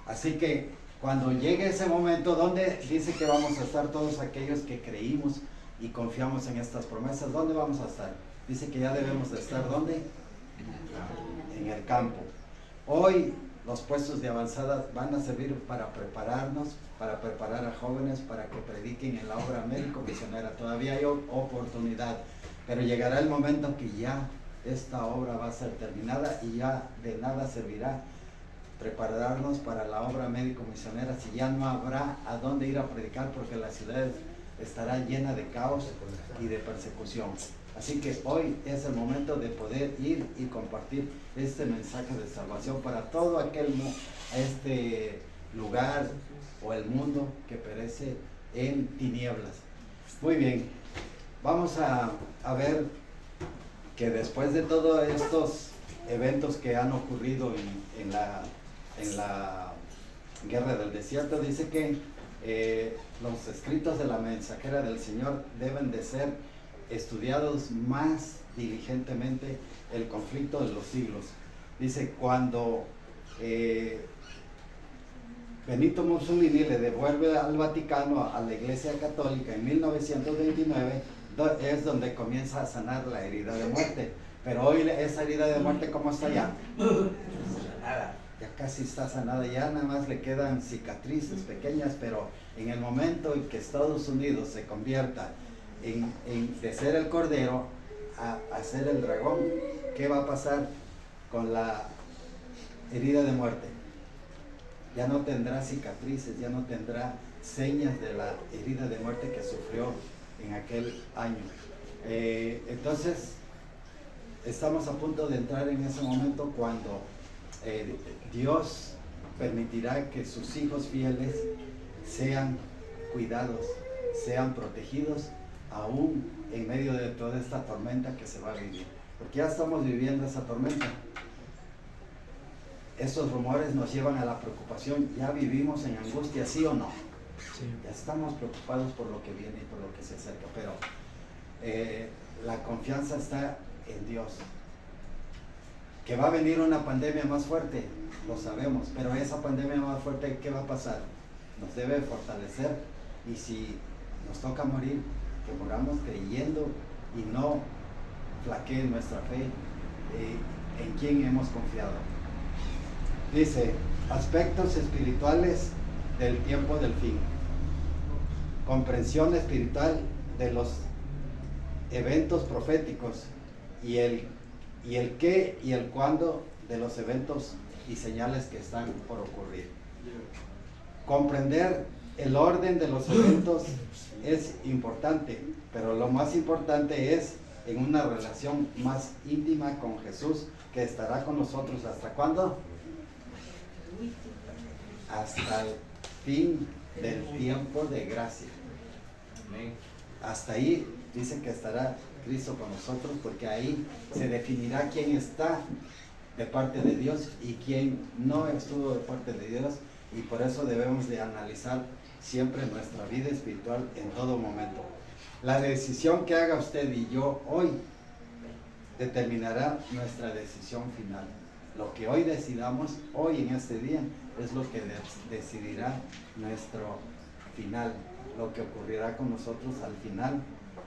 Así que cuando llegue ese momento donde dice que vamos a estar todos aquellos que creímos y confiamos en estas promesas, ¿dónde vamos a estar? Dice que ya debemos de estar, ¿dónde? En el campo. Hoy los puestos de avanzada van a servir para prepararnos, para preparar a jóvenes para que prediquen en la obra médico-misionera. Todavía hay oportunidad, pero llegará el momento que ya esta obra va a ser terminada y ya de nada servirá prepararnos para la obra médico-misionera si ya no habrá a dónde ir a predicar, porque la ciudad estará llena de caos y de persecución. Así que hoy es el momento de poder ir y compartir este mensaje de salvación para todo aquel lugar o el mundo que perece en tinieblas. Muy bien, vamos a ver que después de todos estos eventos que han ocurrido en la guerra del desierto, dice que los escritos de la mensajera del Señor deben de ser estudiados más diligentemente, el conflicto de los siglos. Dice, cuando Benito Mussolini le devuelve al Vaticano, a la Iglesia Católica en 1929, es donde comienza a sanar la herida de muerte. Pero hoy esa herida de muerte, ¿cómo está ya? Ya casi está sanada, ya nada más le quedan cicatrices pequeñas, pero en el momento en que Estados Unidos se convierta de ser el cordero a ser el dragón, ¿qué va a pasar con la herida de muerte? Ya no tendrá cicatrices, ya no tendrá señas de la herida de muerte que sufrió en aquel año. Entonces, estamos a punto de entrar en ese momento cuando Dios permitirá que sus hijos fieles sean cuidados, sean protegidos, aún en medio de toda esta tormenta que se va a vivir. Porque ya estamos viviendo esa tormenta. Estos rumores nos llevan a la preocupación. Ya vivimos en angustia, ¿sí o no? Sí. Ya estamos preocupados por lo que viene y por lo que se acerca, pero la confianza está en Dios. Que va a venir una pandemia más fuerte, lo sabemos, pero esa pandemia más fuerte, ¿qué va a pasar? Nos debe fortalecer, y si nos toca morir, que moramos creyendo y no flaquee nuestra fe en quien hemos confiado. Dice, aspectos espirituales del tiempo del fin. Comprensión espiritual de los eventos proféticos y el qué y el cuándo de los eventos y señales que están por ocurrir. Comprender el orden de los eventos es importante, pero lo más importante es en una relación más íntima con Jesús, que estará con nosotros ¿hasta cuándo? Hasta el fin del tiempo de gracia. Hasta ahí dice que estará Cristo con nosotros, porque ahí se definirá quién está de parte de Dios y quién no estuvo de parte de Dios, y por eso debemos de analizar siempre nuestra vida espiritual en todo momento. La decisión que haga usted y yo hoy determinará nuestra decisión final. Lo que hoy decidamos, hoy en este día, es lo que decidirá nuestro final, lo que ocurrirá con nosotros al final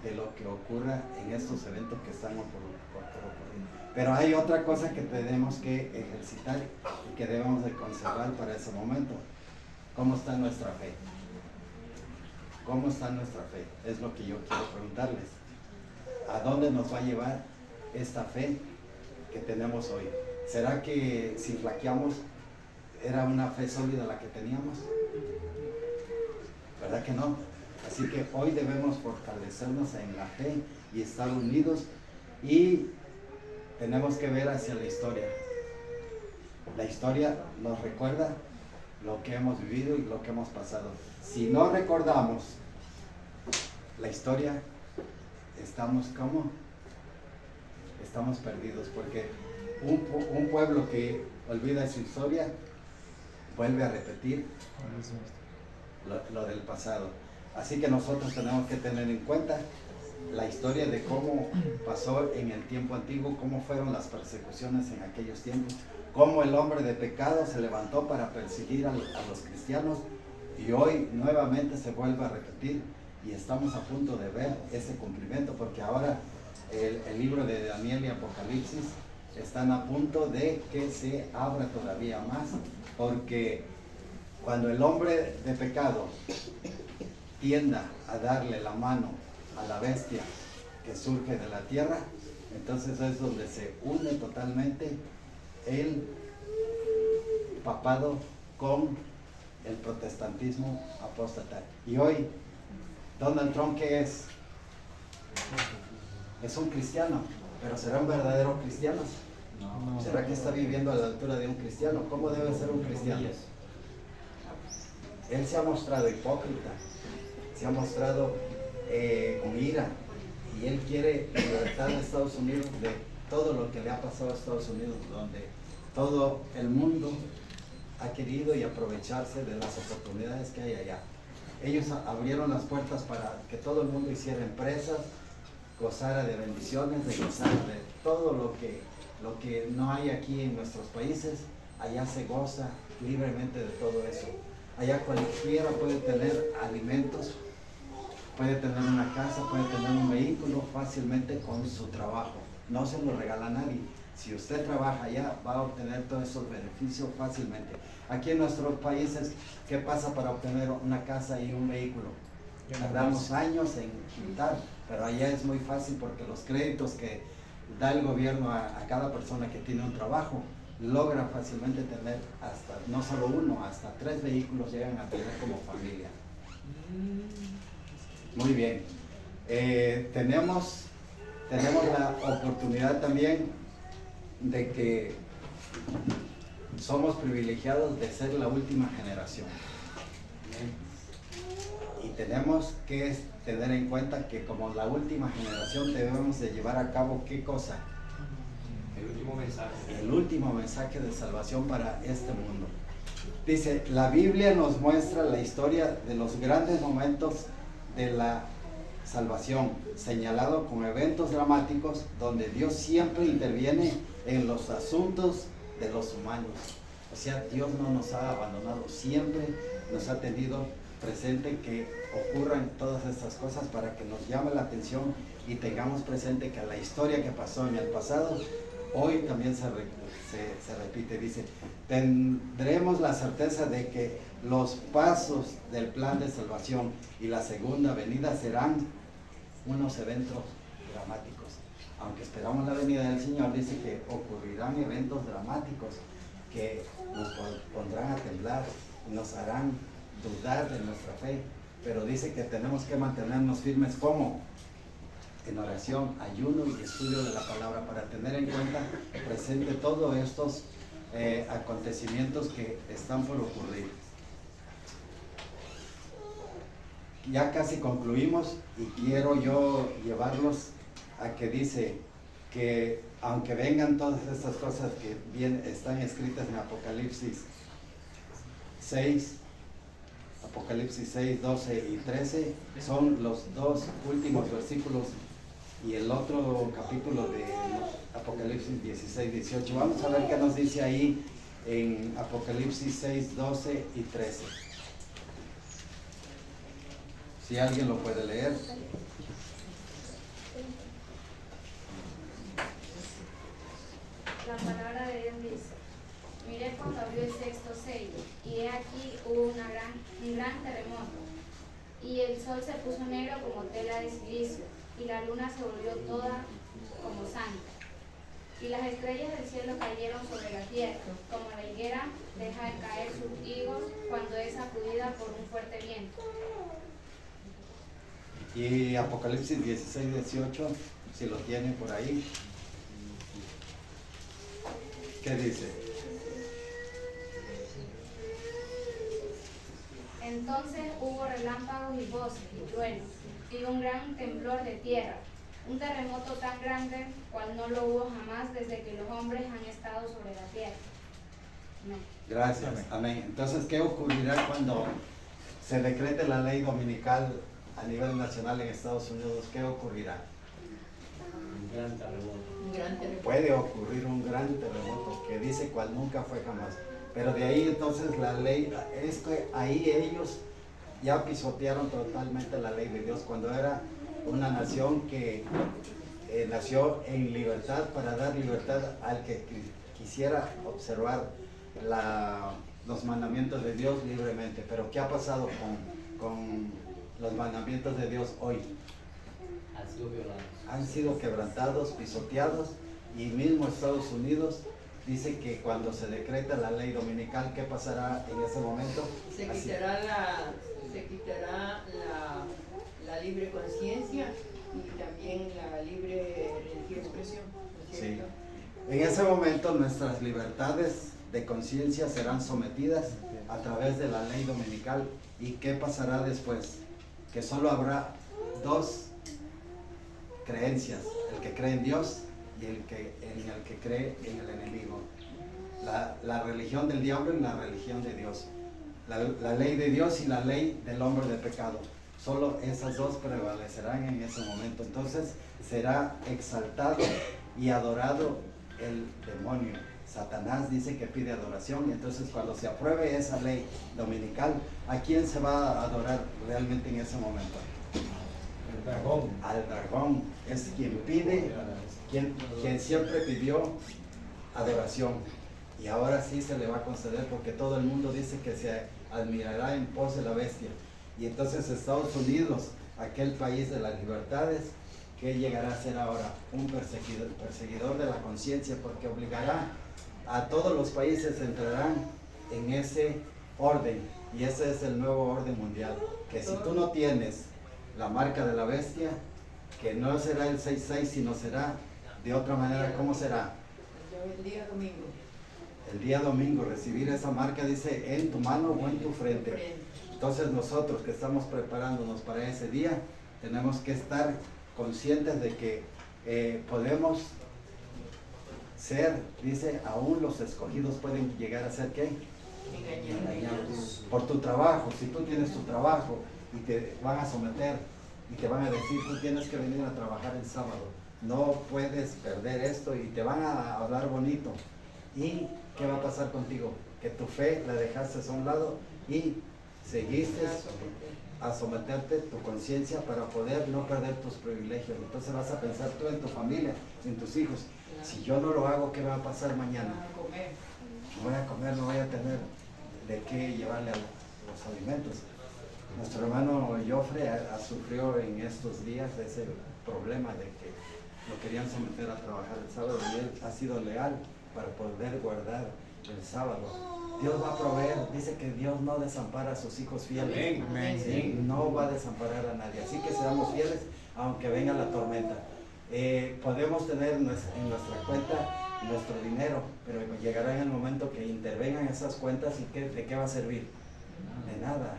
de lo que ocurra en estos eventos que están por ocurrir. Pero hay otra cosa que tenemos que ejercitar y que debemos de conservar para ese momento. ¿Cómo está nuestra fe? ¿Cómo está nuestra fe? Es lo que yo quiero preguntarles. ¿A dónde nos va a llevar esta fe que tenemos hoy? ¿Será que si flaqueamos era una fe sólida la que teníamos? ¿Verdad que no? Así que hoy debemos fortalecernos en la fe y estar unidos, y tenemos que ver hacia la historia. La historia nos recuerda lo que hemos vivido y lo que hemos pasado. Si no recordamos la historia, estamos como estamos perdidos, porque un pueblo que olvida su historia vuelve a repetir lo del pasado. Así que nosotros tenemos que tener en cuenta la historia de cómo pasó en el tiempo antiguo, cómo fueron las persecuciones en aquellos tiempos, cómo el hombre de pecado se levantó para perseguir a los cristianos, y hoy nuevamente se vuelve a repetir, y estamos a punto de ver ese cumplimiento, porque ahora el libro de Daniel y Apocalipsis están a punto de que se abra todavía más, porque cuando el hombre de pecado tienda a darle la mano a la bestia que surge de la tierra, entonces es donde se une totalmente el papado con el protestantismo apóstata. Y hoy, Donald Trump, ¿qué es? Es un cristiano, pero ¿será un verdadero cristiano? No. ¿Será que está viviendo a la altura de un cristiano? ¿Cómo debe ser un cristiano? Él se ha mostrado hipócrita, se ha mostrado con ira, y él quiere libertad de Estados Unidos de todo lo que le ha pasado a Estados Unidos, donde todo el mundo ha querido y aprovecharse de las oportunidades que hay allá. Ellos abrieron las puertas para que todo el mundo hiciera empresas, gozara de bendiciones, de gozar de todo lo que no hay aquí en nuestros países. Allá se goza libremente de todo eso. Allá cualquiera puede tener alimentos, puede tener una casa, puede tener un vehículo fácilmente con su trabajo. No se lo regala a nadie. Si usted trabaja allá, va a obtener todos esos beneficios fácilmente. Aquí en nuestros países, ¿qué pasa para obtener una casa y un vehículo? Tardamos años en quitar, pero allá es muy fácil, porque los créditos que da el gobierno a cada persona que tiene un trabajo, logra fácilmente tener hasta, no solo uno, hasta 3 vehículos llegan a tener como familia. Muy bien. Tenemos la oportunidad también de que somos privilegiados de ser la última generación. Y tenemos que tener en cuenta que como la última generación debemos de llevar a cabo ¿qué cosa? El último mensaje. El último mensaje de salvación para este mundo. Dice, la Biblia nos muestra la historia de los grandes momentos de la salvación, señalado con eventos dramáticos donde Dios siempre interviene en los asuntos de los humanos. O sea, Dios no nos ha abandonado, siempre nos ha tenido presente que ocurran todas estas cosas para que nos llame la atención y tengamos presente que la historia que pasó en el pasado, hoy también se repite. Dice, tendremos la certeza de que los pasos del plan de salvación y la segunda venida serán unos eventos dramáticos. Aunque esperamos la venida del Señor, dice que ocurrirán eventos dramáticos que nos pondrán a temblar y nos harán dudar de nuestra fe. Pero dice que tenemos que mantenernos firmes, ¿cómo? En oración, ayuno y estudio de la palabra, para tener en cuenta presente todos estos acontecimientos que están por ocurrir. Ya casi concluimos, y quiero yo llevarlos a que dice que aunque vengan todas estas cosas que están escritas en Apocalipsis 6, 12 y 13, son los 2 últimos versículos, y el otro capítulo de Apocalipsis 16, 18. Vamos a ver qué nos dice ahí en Apocalipsis 6, 12 y 13. Si alguien lo puede leer. La palabra de Dios dice: miré cuando abrió el 6º sello, y he aquí hubo un gran terremoto, y el sol se puso negro como tela de silicio, y la luna se volvió toda como sangre, y las estrellas del cielo cayeron sobre la tierra, como la higuera deja de caer sus higos cuando es sacudida por un fuerte viento. Y Apocalipsis 16, 18, si lo tienen por ahí. ¿Qué dice? Entonces hubo relámpagos y voces y truenos, y un gran temblor de tierra, un terremoto tan grande cual no lo hubo jamás desde que los hombres han estado sobre la tierra. Amén. Gracias, amén. Entonces, ¿qué ocurrirá cuando se decrete la ley dominical a nivel nacional en Estados Unidos? ¿Qué ocurrirá? Un gran terremoto. Un gran terremoto. Puede ocurrir un gran terremoto que dice cual nunca fue jamás. Pero de ahí entonces la ley, es que ahí ellos ya pisotearon totalmente la ley de Dios cuando era una nación que nació en libertad para dar libertad al que quisiera observar los mandamientos de Dios libremente. Pero ¿qué ha pasado con los mandamientos de Dios hoy? Ha sido violado. Han sido quebrantados, pisoteados, y mismo Estados Unidos dice que cuando se decreta la ley dominical, ¿qué pasará en ese momento? Se Así. quitará la libre conciencia y también la libre expresión, ¿no es Sí. cierto? En ese momento nuestras libertades de conciencia serán sometidas a través de la ley dominical. ¿Y qué pasará después? Que solo habrá dos creencias, el que cree en Dios y el que cree en el enemigo. La religión del diablo y la religión de Dios. La ley de Dios y la ley del hombre de pecado. Solo esas dos prevalecerán en ese momento. Entonces será exaltado y adorado el demonio. Satanás dice que pide adoración, y entonces cuando se apruebe esa ley dominical, ¿a quién se va a adorar realmente en ese momento? El dragón. Al dragón. Es quien pide, quien siempre pidió adoración, y ahora sí se le va a conceder, porque todo el mundo dice que se admirará en pos de la bestia. Y entonces Estados Unidos, aquel país de las libertades, que llegará a ser ahora un perseguidor de la conciencia, porque obligará a todos los países, entrarán en ese orden, y ese es el nuevo orden mundial, que si tú no tienes la marca de la bestia, que no será el 666, sino será de otra manera. ¿Cómo será? El día domingo. El día domingo, recibir esa marca, dice, en tu mano o en tu frente. Entonces nosotros que estamos preparándonos para ese día, tenemos que estar conscientes de que podemos ser, dice, aún los escogidos pueden llegar a ser, ¿qué? Engañados. Por tu trabajo. Si tú tienes tu trabajo y te van a someter y te van a decir, tú tienes que venir a trabajar el sábado, no puedes perder esto, y te van a hablar bonito, ¿y qué va a pasar contigo? Que tu fe la dejaste a un lado y seguiste a someterte tu conciencia para poder no perder tus privilegios. Entonces vas a pensar tú en tu familia, en tus hijos. Si yo no lo hago, ¿qué va a pasar mañana? No voy a comer, no voy a tener de qué llevarle a los alimentos. Nuestro hermano Joffre sufrió en estos días ese problema de que lo querían someter a trabajar el sábado, y él ha sido leal para poder guardar el sábado. Dios va a proveer, dice que Dios no desampara a sus hijos fieles. Amén. Sí, no va a desamparar a nadie, así que seamos fieles aunque venga la tormenta. Podemos tener en nuestra cuenta nuestro dinero, pero llegará en el momento que intervengan esas cuentas, y ¿de qué va a servir? De nada.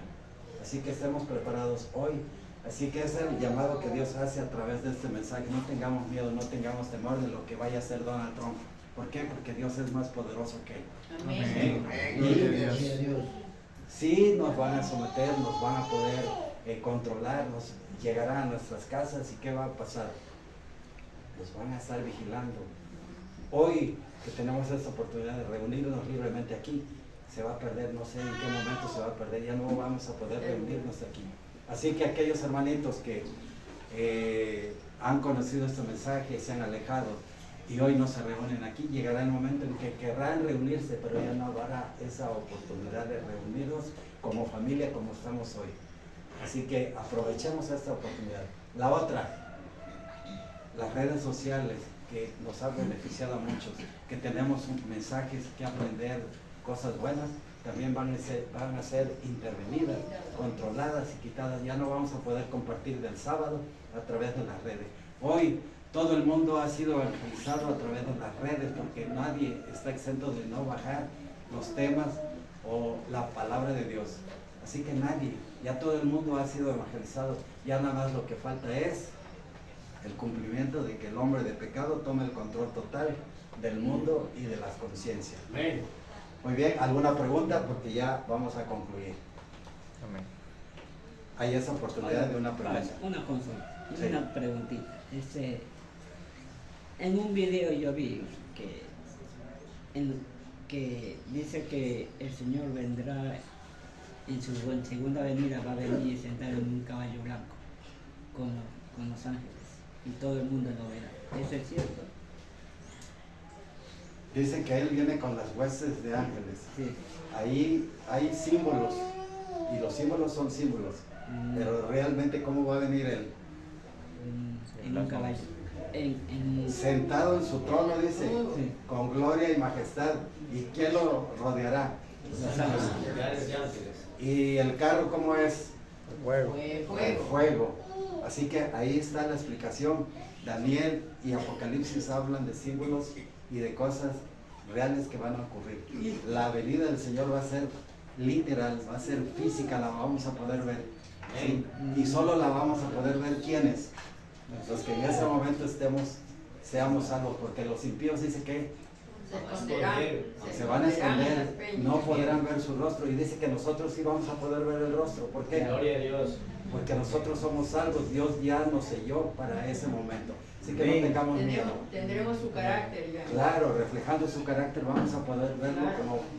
Así que estemos preparados hoy. Así que es el llamado que Dios hace a través de este mensaje. No tengamos miedo, no tengamos temor de lo que vaya a hacer Donald Trump. ¿Por qué? Porque Dios es más poderoso que él. Amén. Gloria a Dios. Sí, nos van a someter, nos van a poder controlar, nos llegarán a nuestras casas, y ¿qué va a pasar? Nos van a estar vigilando. Hoy que tenemos esta oportunidad de reunirnos libremente aquí, se va a perder, no sé en qué momento se va a perder, ya no vamos a poder reunirnos aquí. Así que aquellos hermanitos que han conocido este mensaje, se han alejado y hoy no se reúnen aquí, llegará el momento en que querrán reunirse, pero ya no habrá esa oportunidad de reunirnos como familia como estamos hoy. Así que aprovechemos esta oportunidad. La otra, las redes sociales, que nos han beneficiado a muchos, que tenemos mensajes que aprender, cosas buenas, también van a ser intervenidas, controladas y quitadas. Ya no vamos a poder compartir del sábado a través de las redes. Hoy todo el mundo ha sido evangelizado a través de las redes, porque nadie está exento de no bajar los temas o la palabra de Dios. Así que nadie, ya todo el mundo ha sido evangelizado. Ya nada más lo que falta es el cumplimiento de que el hombre de pecado tome el control total del mundo y de las conciencias. Amén. Muy bien, ¿alguna pregunta? Porque ya vamos a concluir. Amén. Hay esa oportunidad de una pregunta. Una consulta, Sí. una preguntita. En un video yo vi que dice que el Señor vendrá en su segunda venida, va a venir sentado en un caballo blanco con los ángeles y todo el mundo lo verá. ¿Eso es cierto? Dice que Él viene con las huestes de ángeles. Sí. Ahí hay símbolos, y los símbolos son símbolos, pero realmente ¿cómo va a venir Él? En un caballo. Sentado en su trono, dice, Sí. con gloria y majestad. ¿Y quién lo rodeará? Los ángeles. ¿Y el carro cómo es? Huevo. Fue El fuego. fuego. Así que ahí está la explicación. Daniel y Apocalipsis hablan de símbolos y de cosas reales que van a ocurrir. La venida del Señor va a ser literal, va a ser física, la vamos a poder ver. ¿Sí? Y solo la vamos a poder ver ¿quiénes? Los que en ese momento seamos salvos, porque los impíos dice que Se esconderán. se van a esconderán en esconder, las peñas. no podrán ver su rostro, y dice que nosotros sí vamos a poder ver el rostro. ¿Por qué? Gloria a Dios. Porque nosotros somos salvos, Dios ya nos selló para ese momento. Así que no tengamos miedo. Tendremos su carácter ya. Claro, reflejando su carácter vamos a poder verlo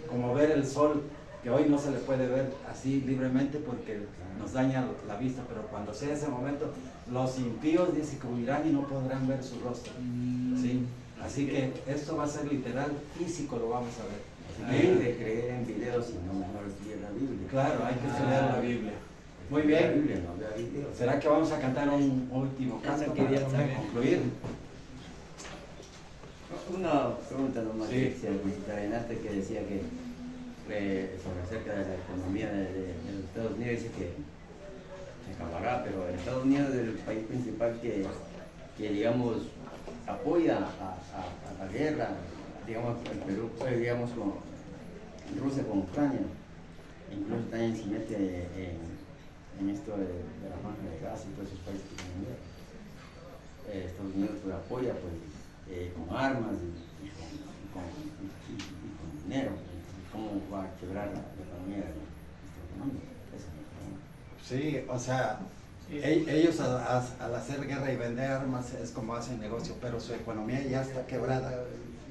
como ver el sol, que hoy no se le puede ver así libremente porque nos daña la vista, pero cuando sea ese momento, los impíos dice que huirán y no podrán ver su rostro. ¿Sí? Así que esto va a ser literal, físico lo vamos a ver. Hay de creer en videos, sino mejor estudiar la Biblia. Claro, hay que estudiar la Biblia. Muy La bien. Biblia, no vea videos. ¿Será que vamos a cantar un último canto Eso quería para saber. concluir? Una pregunta nomás Sí. que decía el Renate, que decía que sobre acerca de la economía de los Estados Unidos, dice que se acabará, pero en Estados Unidos es el país principal que digamos apoya a la guerra, digamos el Perú, pues, digamos con Rusia con Ucrania, incluso también se mete en esto de la franja de Gaza y todos esos países que tienen guerra. Estados Unidos pues apoya pues con armas y con dinero. ¿Cómo va a quebrar la economía de Estados Unidos? Esa es mi pregunta. Sí, o sea, ellos al hacer guerra y vender armas es como hacen negocio, pero su economía ya está quebrada.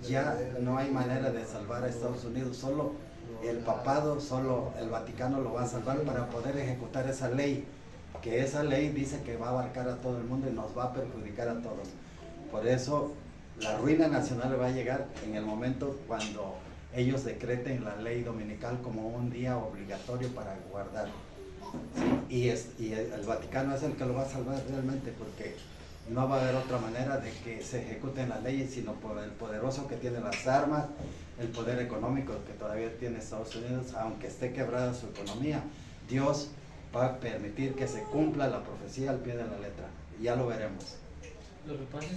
Ya no hay manera de salvar a Estados Unidos, solo el papado, solo el Vaticano lo va a salvar para poder ejecutar esa ley, que esa ley dice que va a abarcar a todo el mundo y nos va a perjudicar a todos. Por eso la ruina nacional va a llegar en el momento cuando ellos decreten la ley dominical como un día obligatorio para guardar. ¿Sí? Y el Vaticano es el que lo va a salvar realmente, porque no va a haber otra manera de que se ejecuten las leyes, sino por el poderoso que tiene las armas, el poder económico que todavía tiene Estados Unidos, aunque esté quebrada su economía. Dios va a permitir que se cumpla la profecía al pie de la letra. Ya lo veremos. Lo que pasa es